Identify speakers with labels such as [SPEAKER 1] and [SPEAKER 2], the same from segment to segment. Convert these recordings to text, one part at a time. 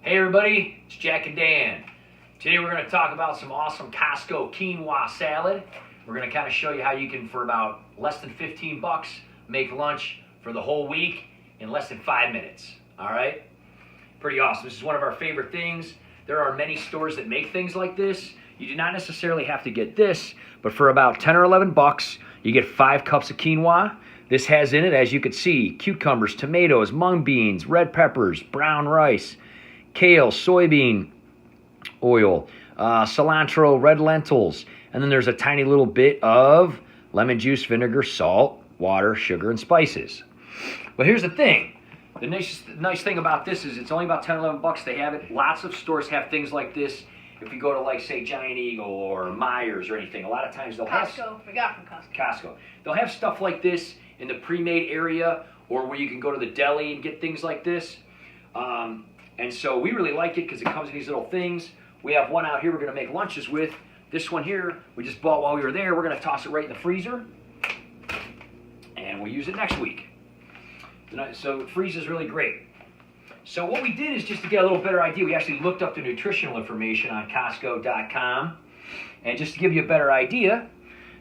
[SPEAKER 1] Hey everybody, it's Jack and Dan. Today we're going to talk about some awesome Costco Quinoa Salad. We're going to kind of show you how you can, for about less than 15 bucks, make lunch for the whole week in less than 5 minutes. All right? Pretty awesome. This is one of our favorite things. There are many stores that make things like this. You do not necessarily have to get this, but for about 10 or 11 bucks, you get 5 cups of quinoa. This has in it, as you can see, cucumbers, tomatoes, mung beans, red peppers, brown rice, kale, soybean oil, cilantro, red lentils, and then there's a tiny little bit of lemon juice, vinegar, salt, water, sugar, and spices. But here's the thing. The nice thing about this is it's only about 10 or 11 bucks. They have it. Lots of stores have things like this. If you go to, like, say, Giant Eagle or Myers or anything, a lot of times they'll have...
[SPEAKER 2] Costco. We got it from Costco.
[SPEAKER 1] Costco. They'll have stuff like this in the pre-made area, or where you can go to the deli and get things like this. And so we really like it because it comes in these little things. We have one out here we're going to make lunches with. This one here, we just bought while we were there. We're going to toss it right in the freezer, and we'll use it next week. So it freezes really great. So what we did is, just to get a little better idea, we actually looked up the nutritional information on Costco.com. And just to give you a better idea,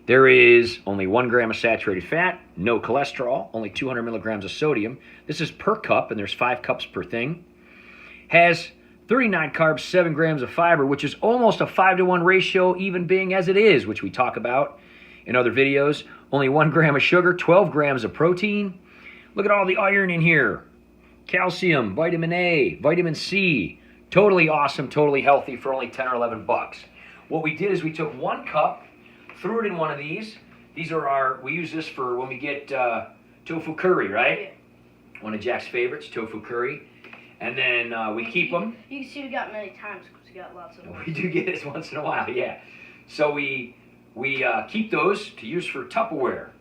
[SPEAKER 1] there is only 1 gram of saturated fat, no cholesterol, only 200 milligrams of sodium. This is per cup, and there's 5 cups per thing. Has 39 carbs, 7 grams of fiber, which is almost a 5-to-1 ratio, even being as it is, which we talk about in other videos. Only 1 gram of sugar, 12 grams of protein. Look at all the iron in here. Calcium, vitamin A, vitamin C. Totally awesome, totally healthy for only 10 or 11 bucks. What we did is we took 1 cup, threw it in one of these. These are we use this for when we get tofu curry, right?
[SPEAKER 2] Yeah.
[SPEAKER 1] One of Jack's favorites, tofu curry. And then we keep them.
[SPEAKER 2] You can see we got many times because we got lots of them.
[SPEAKER 1] We do get this once in a while, yeah. So we keep those to use for Tupperware.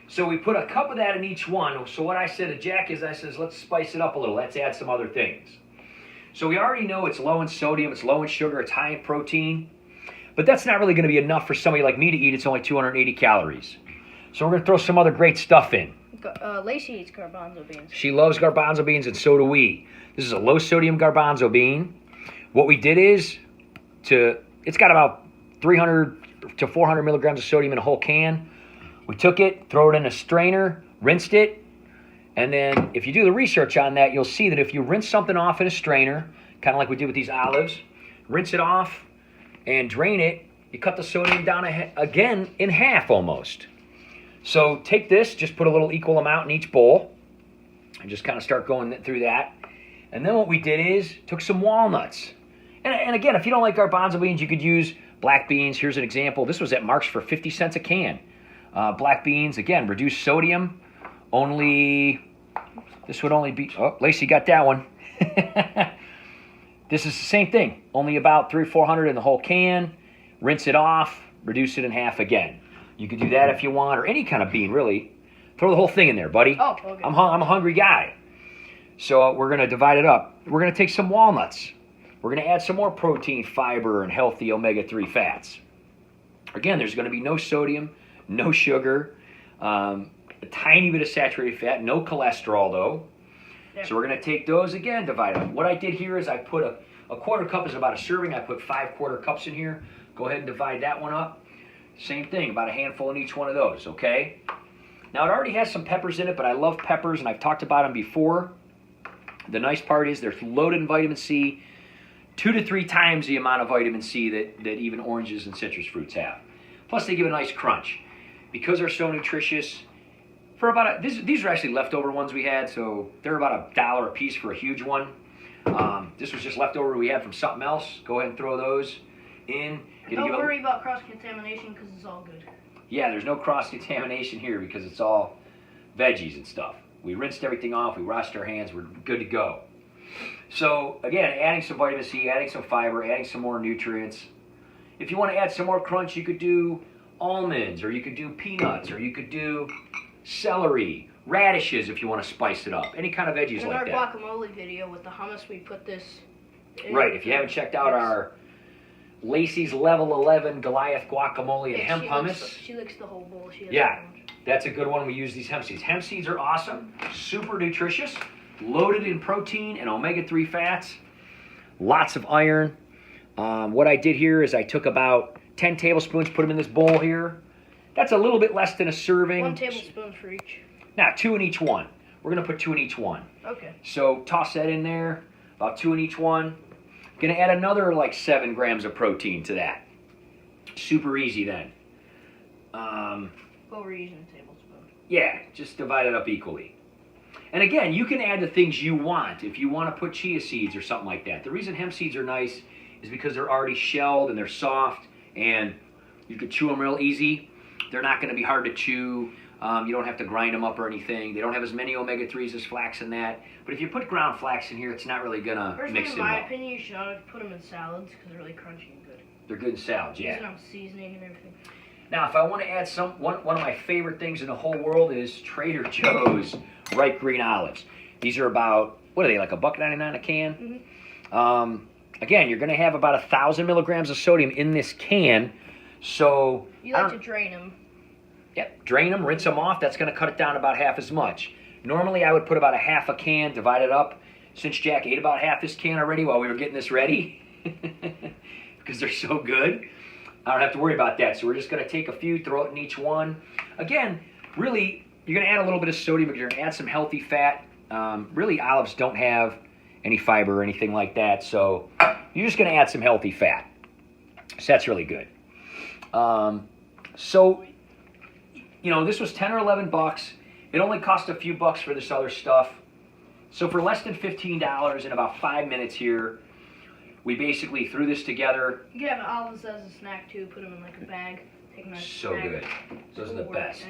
[SPEAKER 1] So we put a cup of that in each one. So what I said to Jack is, I says, let's spice it up a little. Let's add some other things. So we already know it's low in sodium, it's low in sugar, it's high in protein. But that's not really going to be enough for somebody like me to eat. It's only 280 calories. So we're going to throw some other great stuff in.
[SPEAKER 2] Lacey eats garbanzo beans.
[SPEAKER 1] She loves garbanzo beans, and so do we. This is a low-sodium garbanzo bean. What we did is, it's got about 300 to 400 milligrams of sodium in a whole can. We took it, throw it in a strainer, rinsed it, and then if you do the research on that, you'll see that if you rinse something off in a strainer, kind of like we did with these olives, rinse it off and drain it, you cut the sodium down again in half almost. So take this, just put a little equal amount in each bowl, and just kind of start going through that. And then what we did is took some walnuts. And again, if you don't like garbanzo beans, you could use black beans. Here's an example. This was at Mark's for 50 cents a can. Black beans, again, reduced sodium. This would only be, oh, Lacey got that one. This is the same thing, only about 300 or 400 in the whole can. Rinse it off, reduce it in half again. You could do that if you want, or any kind of bean, really. Throw the whole thing in there, buddy.
[SPEAKER 2] Oh, okay.
[SPEAKER 1] I'm a hungry guy. So we're going to divide it up. We're going to take some walnuts. We're going to add some more protein, fiber, and healthy omega-3 fats. Again, there's going to be no sodium, no sugar, a tiny bit of saturated fat, no cholesterol, though. Yeah. So we're going to take those again, divide them. What I did here is I put a quarter cup is about a serving. I put 5 quarter cups in here. Go ahead and divide that one up. Same thing, about a handful in each one of those, okay? Now, it already has some peppers in it, but I love peppers, and I've talked about them before. The nice part is they're loaded in vitamin C, 2 to 3 times the amount of vitamin C that even oranges and citrus fruits have. Plus, they give a nice crunch. Because they're so nutritious, for about these are actually leftover ones we had, so they're about $1 a piece for a huge one. This was just leftover we had from something else. Go ahead and throw those in.
[SPEAKER 2] Don't worry about cross-contamination because it's all good.
[SPEAKER 1] Yeah, there's no cross-contamination here because it's all veggies and stuff. We rinsed everything off. We washed our hands. We're good to go. So, again, adding some vitamin C, adding some fiber, adding some more nutrients. If you want to add some more crunch, you could do almonds, or you could do peanuts, or you could do celery, radishes if you want to spice it up. Any kind of veggies like that.
[SPEAKER 2] In our guacamole video with the hummus, we put this in.
[SPEAKER 1] Right, if you haven't checked out our Lacey's Level 11 Goliath guacamole and hemp hummus.
[SPEAKER 2] She licks the whole bowl.
[SPEAKER 1] Yeah, that's a good one. We use these hemp seeds. Hemp seeds are awesome, super nutritious, loaded in protein and omega-3 fats. lots of iron. What I did here is I took about 10 tablespoons, put them in this bowl here. That's a little bit less than a serving.
[SPEAKER 2] 1 tablespoon for each.
[SPEAKER 1] Now, 2 in each one. We're going to put 2 in each one.
[SPEAKER 2] Okay.
[SPEAKER 1] So toss that in there, about 2 in each one. Going to add another like 7 grams of protein to that. Super easy then.
[SPEAKER 2] What we're using a tablespoon.
[SPEAKER 1] Yeah, just divide it up equally. And again, you can add the things you want. If you want to put chia seeds or something like that. The reason hemp seeds are nice is because they're already shelled and they're soft and you can chew them real easy. They're not going to be hard to chew. You don't have to grind them up or anything. They don't have as many omega-3s as flax in that. But if you put ground flax in here, it's not really going to mix in well.
[SPEAKER 2] In my opinion, you should not put them in salads because they're really crunchy and good.
[SPEAKER 1] They're good in salads, yeah.
[SPEAKER 2] Using them seasoning and everything.
[SPEAKER 1] Now, if I want to add one of my favorite things in the whole world is Trader Joe's ripe green olives. These are about, what are they, like $1.99 a can? Mm-hmm. Again, you're going to have about 1,000 milligrams of sodium in this can. So
[SPEAKER 2] you like to drain them.
[SPEAKER 1] Yep, drain them, rinse them off. That's going to cut it down about half as much. Normally, I would put about a half a can, divide it up. Since Jack ate about half this can already while we were getting this ready, because they're so good, I don't have to worry about that. So we're just going to take a few, throw it in each one. Again, really, you're going to add a little bit of sodium, but you're going to add some healthy fat. Really, olives don't have any fiber or anything like that, so you're just going to add some healthy fat. So that's really good. So, you know, this was 10 or 11 bucks. It only cost a few bucks for this other stuff. So for less than $15 in about 5 minutes here, we basically threw this together.
[SPEAKER 2] You can have olives as a snack too. Put them in like a bag. Take them out
[SPEAKER 1] so
[SPEAKER 2] bag.
[SPEAKER 1] Good. Those are the best.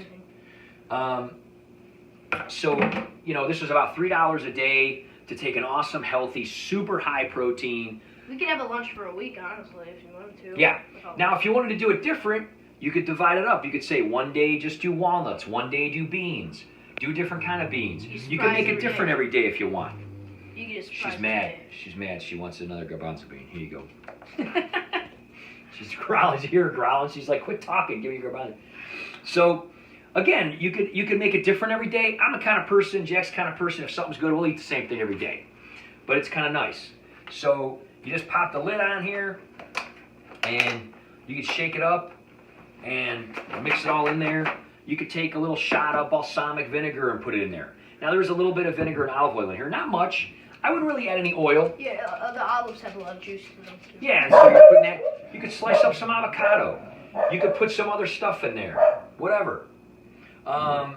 [SPEAKER 1] So, you know, this was about $3 a day to take an awesome, healthy, super high protein.
[SPEAKER 2] We could have a lunch for a week, honestly, if you wanted to.
[SPEAKER 1] Yeah. Now, if you wanted to do it different, you could divide it up. You could say one day just do walnuts, one day do beans, do different kind of beans. You can make it different every day if you want.
[SPEAKER 2] You can just
[SPEAKER 1] She's mad. She's mad. She wants another garbanzo bean. Here you go. She's growling. You hear her growling. She's like, quit talking. Give me your garbanzo. So, again, you could make it different every day. I'm the kind of person, Jack's the kind of person, if something's good, we'll eat the same thing every day. But it's kind of nice. So you just pop the lid on here, and you can shake it up and mix it all in there. You could take a little shot of balsamic vinegar and put it in there. Now there's a little bit of vinegar and olive oil in here. Not much. I wouldn't really add any oil.
[SPEAKER 2] Yeah, the olives have a lot of juice to them too.
[SPEAKER 1] Yeah, and so you're putting that. You could slice up some avocado. You could put some other stuff in there. Whatever. I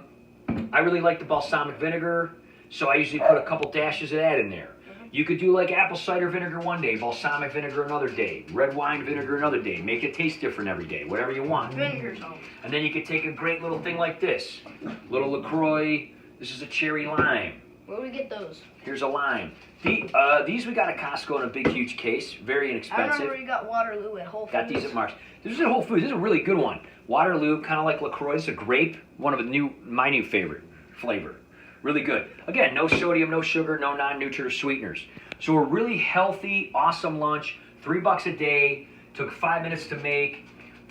[SPEAKER 1] really like the balsamic vinegar, so I usually put a couple dashes of that in there. You could do like apple cider vinegar one day, balsamic vinegar another day, red wine vinegar another day. Make it taste different every day, whatever you want.
[SPEAKER 2] Vinegar's home.
[SPEAKER 1] And then you could take a great little thing like this. Little LaCroix. This is a cherry lime.
[SPEAKER 2] Where do we get those?
[SPEAKER 1] Here's a lime. These we got at Costco in a big, huge case. Very inexpensive.
[SPEAKER 2] I remember we got Waterloo at Whole Foods.
[SPEAKER 1] Got these at Mark's. This is at Whole Foods. This is a really good one. Waterloo, kind of like LaCroix. It's a grape. One of my new favorite flavor. Really good. Again, no sodium, no sugar, no non-nutritive sweeteners. So a really healthy, awesome lunch. $3 a day. Took 5 minutes to make.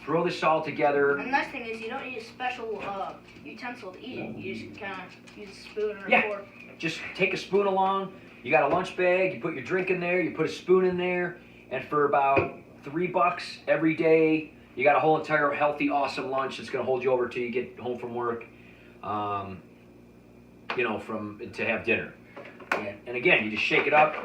[SPEAKER 1] Throw this all together.
[SPEAKER 2] And the nice thing is you don't need a special utensil to eat it. You just kind of use a spoon or a fork.
[SPEAKER 1] Just take a spoon along. You got a lunch bag. You put your drink in there. You put a spoon in there. And for about $3 every day, you got a whole entire healthy, awesome lunch that's going to hold you over till you get home from work. You know, to have dinner. And again, you just shake it up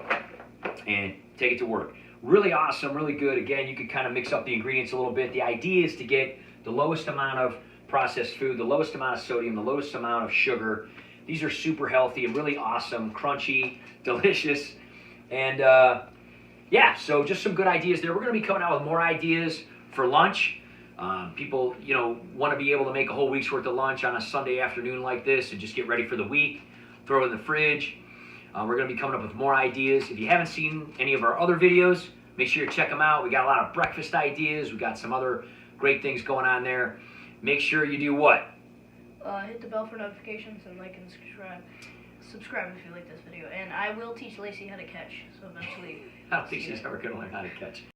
[SPEAKER 1] and take it to work. Really awesome, really good. Again, you could kind of mix up the ingredients a little bit. The idea is to get the lowest amount of processed food, the lowest amount of sodium, the lowest amount of sugar. These are super healthy and really awesome, crunchy, delicious. And yeah, so just some good ideas there. We're going to be coming out with more ideas for lunch. People, you know, want to be able to make a whole week's worth of lunch on a Sunday afternoon like this and just get ready for the week, throw it in the fridge. We're going to be coming up with more ideas. If you haven't seen any of our other videos, make sure you check them out. We got a lot of breakfast ideas. We got some other great things going on there. Make sure you do what?
[SPEAKER 2] Hit the bell for notifications and like and subscribe. Subscribe if you like this video. And I will teach Lacey how to catch. So eventually...
[SPEAKER 1] I don't think she's ever going to learn how to catch.